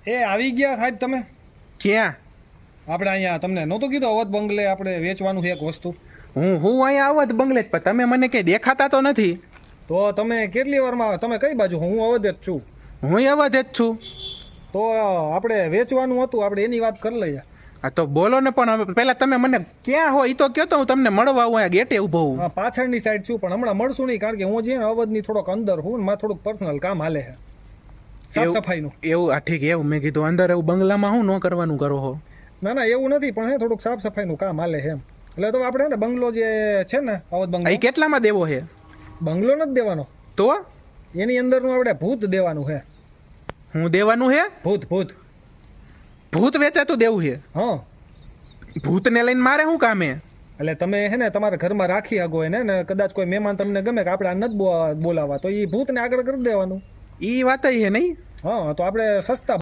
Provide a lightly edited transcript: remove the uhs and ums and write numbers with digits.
એ આવી ગયા સાહેબ તમે? ક્યાં? આપણે અહીંયા તમને નહોતું કીધું અવધ બંગલે આપણે વેચવાનું છે એક વસ્તુ? હું અહીંયા આવત બંગલે જ, પણ તમે મને કઈ દેખાતા તો નથી. તો તમે કેટલી વારમાં આવે? તમે કઈ બાજુ? હું અવધ જ છું. હું અવધ જ છું. તો આપણે વેચવાનું હતું, આપણે એની વાત કરી લઈએ. આ તો બોલો ને, પણ હવે પહેલા તમે મને ક્યાં હો એ તો કહો, તો હું તમને મળવા આવું. અહીંયા ગેટે ઊભો હું. હા, પાછળની સાઈડ છું, પણ હમણાં મળશું નહીં, કારણ કે હું જે અવધની થોડોક અંદર હું ને મારે થોડુંક પર્સનલ કામ હાલે છે, સાફ સફાઈનું. એવું? આ ઠીક, એવું મેં કીધું અંદર એવું બંગલામાં હું ન કરવાનું કરો હો. ના ના, એવું નથી, પણ હે થોડુંક સાફ સફાઈનું કામ હાલે છે એમ. એટલે તો આપણે ને બંગલો જે છે ને અવધ બંગલો, એ કેટલામાં દેવો છે? બંગલો નથી દેવાનો, તો એની અંદરનું આપણે ભૂત દેવાનું છે. હું દેવાનું છે? ભૂત ભૂત ભૂત વેચાતું દેવું છે? હા. ભૂતને લઈને મારે શું કામ હે? એટલે તમે હે ને તમારા ઘરમાં રાખી શકો એને ને કદાચ કોઈ મહેમાન તમને ગમે કે આપણે આ નથી બોલાવવા, તો એ ભૂતને આગળ કરી દેવાનું. ઈ વાત છે નહીં? હા, તો આપણે સસ્તા